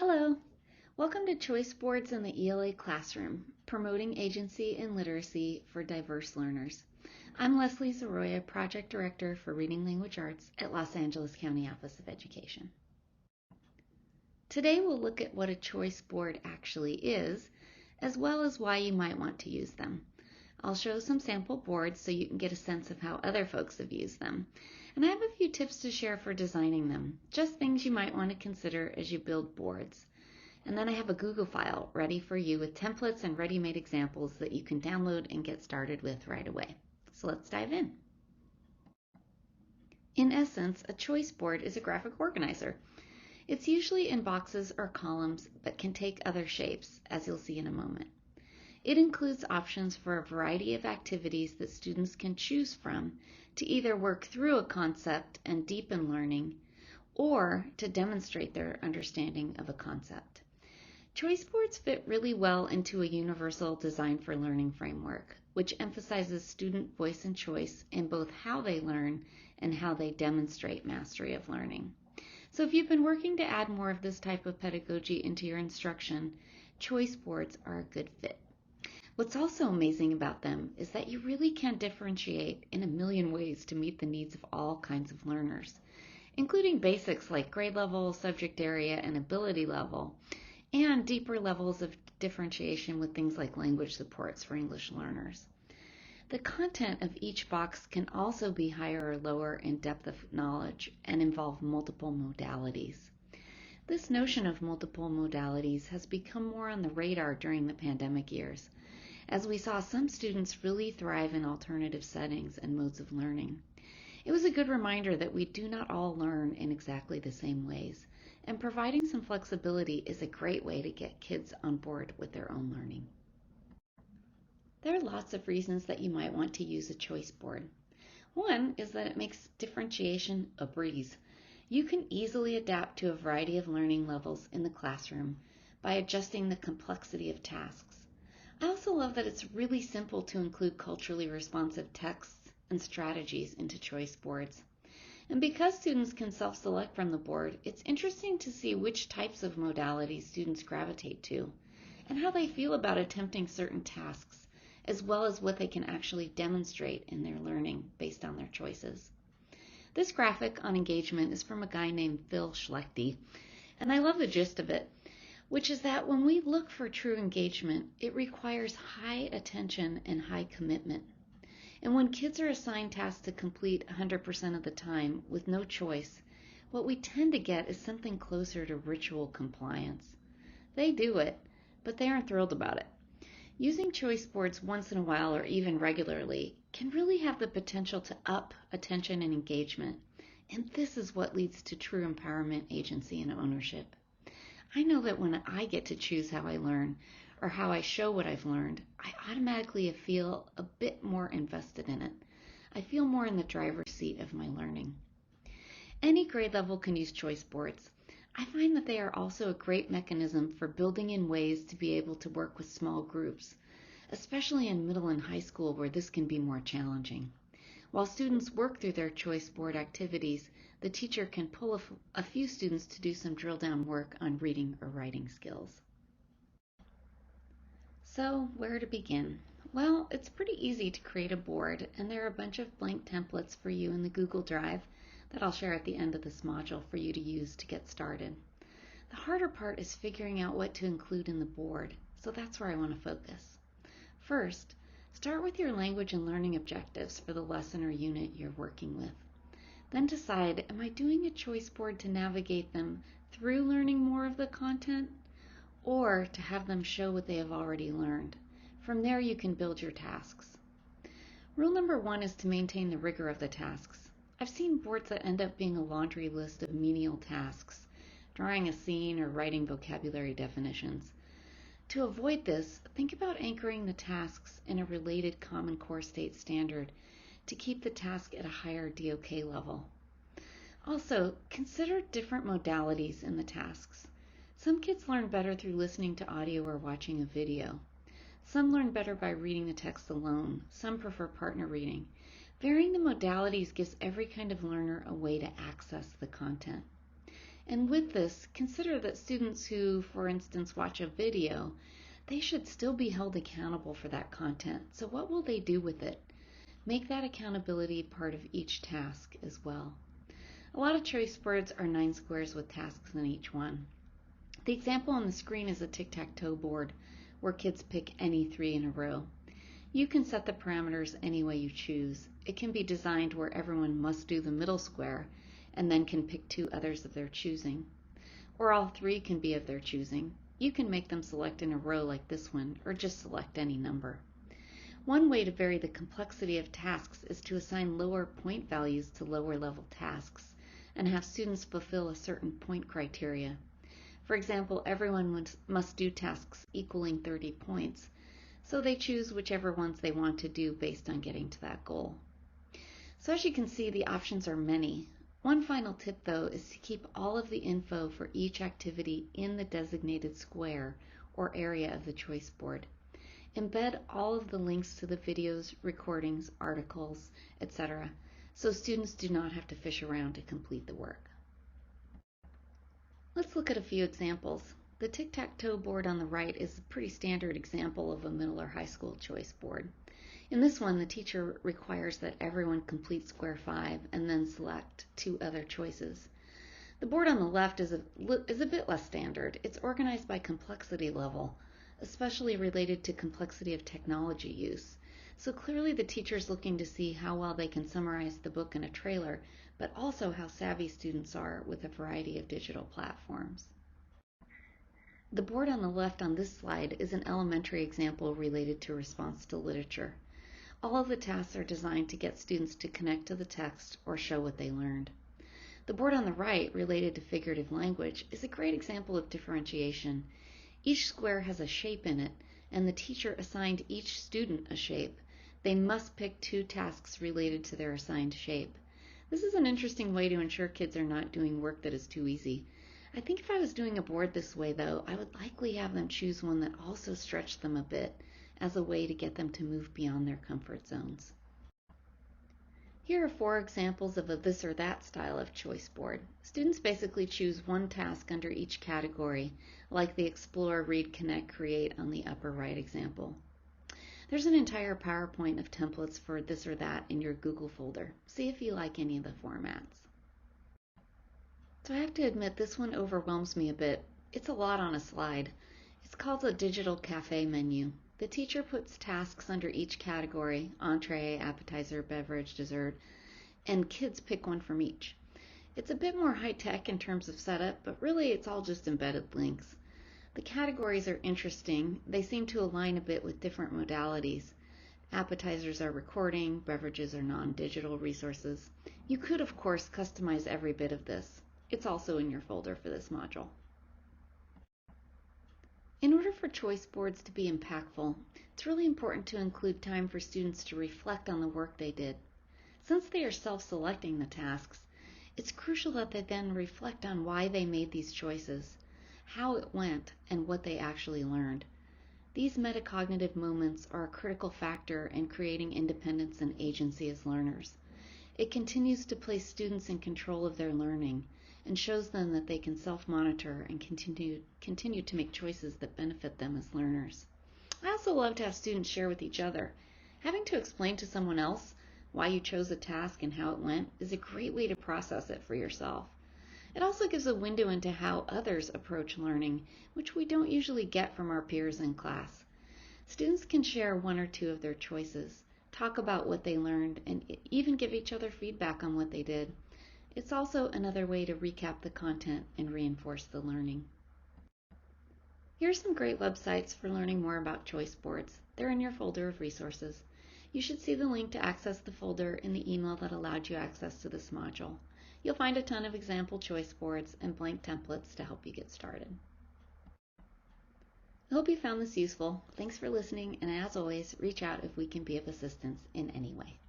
Hello, welcome to Choice Boards in the ELA Classroom, promoting agency and literacy for diverse learners. I'm Leslie Zaroya, Project Director for Reading Language Arts at Los Angeles County Office of Education. Today we'll look at what a choice board actually is, as well as why you might want to use them. I'll show some sample boards so you can get a sense of how other folks have used them. And I have a few tips to share for designing them, just things you might want to consider as you build boards. And then I have a Google file ready for you with templates and ready-made examples that you can download and get started with right away. So let's dive in. In essence, a choice board is a graphic organizer. It's usually in boxes or columns, but can take other shapes, as you'll see in a moment. It includes options for a variety of activities that students can choose from to either work through a concept and deepen learning, or to demonstrate their understanding of a concept. Choice boards fit really well into a universal design for learning framework, which emphasizes student voice and choice in both how they learn and how they demonstrate mastery of learning. So if you've been working to add more of this type of pedagogy into your instruction, choice boards are a good fit. What's also amazing about them is that you really can differentiate in a million ways to meet the needs of all kinds of learners, including basics like grade level, subject area, and ability level, and deeper levels of differentiation with things like language supports for English learners. The content of each box can also be higher or lower in depth of knowledge and involve multiple modalities. This notion of multiple modalities has become more on the radar during the pandemic years, as we saw some students really thrive in alternative settings and modes of learning. It was a good reminder that we do not all learn in exactly the same ways, and providing some flexibility is a great way to get kids on board with their own learning. There are lots of reasons that you might want to use a choice board. One is that it makes differentiation a breeze. You can easily adapt to a variety of learning levels in the classroom by adjusting the complexity of tasks. I also love that it's really simple to include culturally responsive texts and strategies into choice boards. And because students can self-select from the board, it's interesting to see which types of modalities students gravitate to and how they feel about attempting certain tasks, as well as what they can actually demonstrate in their learning based on their choices. This graphic on engagement is from a guy named Phil Schlechte, and I love the gist of it, which is that when we look for true engagement, it requires high attention and high commitment. And when kids are assigned tasks to complete 100% of the time with no choice, what we tend to get is something closer to ritual compliance. They do it, but they aren't thrilled about it. Using choice boards once in a while or even regularly can really have the potential to up attention and engagement. And this is what leads to true empowerment, agency, and ownership. I know that when I get to choose how I learn or how I show what I've learned, I automatically feel a bit more invested in it. I feel more in the driver's seat of my learning. Any grade level can use choice boards. I find that they are also a great mechanism for building in ways to be able to work with small groups, especially in middle and high school where this can be more challenging. While students work through their choice board activities, the teacher can pull a few students to do some drill down work on reading or writing skills. So, where to begin? Well, it's pretty easy to create a board, and there are a bunch of blank templates for you in the Google Drive that I'll share at the end of this module for you to use to get started. The harder part is figuring out what to include in the board, so that's where I want to focus. First, start with your language and learning objectives for the lesson or unit you're working with. Then decide, am I doing a choice board to navigate them through learning more of the content, or to have them show what they have already learned? From there you can build your tasks. Rule number 1 is to maintain the rigor of the tasks. I've seen boards that end up being a laundry list of menial tasks, drawing a scene or writing vocabulary definitions. To avoid this, think about anchoring the tasks in a related Common Core State standard to keep the task at a higher DOK level. Also, consider different modalities in the tasks. Some kids learn better through listening to audio or watching a video. Some learn better by reading the text alone. Some prefer partner reading. Varying the modalities gives every kind of learner a way to access the content. And with this, consider that students who, for instance, watch a video, they should still be held accountable for that content. So what will they do with it? Make that accountability part of each task as well. A lot of choice boards are 9 squares with tasks in each one. The example on the screen is a tic-tac-toe board where kids pick any 3 in a row. You can set the parameters any way you choose. It can be designed where everyone must do the middle square and then can pick 2 others of their choosing. Or all 3 can be of their choosing. You can make them select in a row like this one, or just select any number. One way to vary the complexity of tasks is to assign lower point values to lower level tasks and have students fulfill a certain point criteria. For example, everyone must do tasks equaling 30 points, so they choose whichever ones they want to do based on getting to that goal. So as you can see, the options are many. One final tip though is to keep all of the info for each activity in the designated square or area of the choice board. Embed all of the links to the videos, recordings, articles, etc., so students do not have to fish around to complete the work. Let's look at a few examples. The tic-tac-toe board on the right is a pretty standard example of a middle or high school choice board. In this one, the teacher requires that everyone complete square 5 and then select 2 other choices. The board on the left is a bit less standard. It's organized by complexity level, especially related to complexity of technology use. So clearly the teacher is looking to see how well they can summarize the book in a trailer, but also how savvy students are with a variety of digital platforms. The board on the left on this slide is an elementary example related to response to literature. All of the tasks are designed to get students to connect to the text or show what they learned. The board on the right, related to figurative language, is a great example of differentiation. Each square has a shape in it, and the teacher assigned each student a shape. They must pick 2 tasks related to their assigned shape. This is an interesting way to ensure kids are not doing work that is too easy. I think if I was doing a board this way, though, I would likely have them choose one that also stretched them a bit as a way to get them to move beyond their comfort zones. Here are 4 examples of a this or that style of choice board. Students basically choose one task under each category, like the Explore, Read, Connect, Create on the upper right example. There's an entire PowerPoint of templates for this or that in your Google folder. See if you like any of the formats. So I have to admit this one overwhelms me a bit. It's a lot on a slide. It's called a digital cafe menu. The teacher puts tasks under each category: entree, appetizer, beverage, dessert, and kids pick one from each. It's a bit more high-tech in terms of setup, but really it's all just embedded links. The categories are interesting. They seem to align a bit with different modalities. Appetizers are recording, beverages are non-digital resources. You could, of course, customize every bit of this. It's also in your folder for this module. In order for choice boards to be impactful, it's really important to include time for students to reflect on the work they did. Since they are self-selecting the tasks, it's crucial that they then reflect on why they made these choices, how it went, and what they actually learned. These metacognitive moments are a critical factor in creating independence and agency as learners. It continues to place students in control of their learning and shows them that they can self-monitor and continue to make choices that benefit them as learners. I also love to have students share with each other. Having to explain to someone else why you chose a task and how it went is a great way to process it for yourself. It also gives a window into how others approach learning, which we don't usually get from our peers in class. Students can share 1 or 2 of their choices, talk about what they learned, and even give each other feedback on what they did. It's also another way to recap the content and reinforce the learning. Here are some great websites for learning more about choice boards. They're in your folder of resources. You should see the link to access the folder in the email that allowed you access to this module. You'll find a ton of example choice boards and blank templates to help you get started. I hope you found this useful. Thanks for listening, and as always, reach out if we can be of assistance in any way.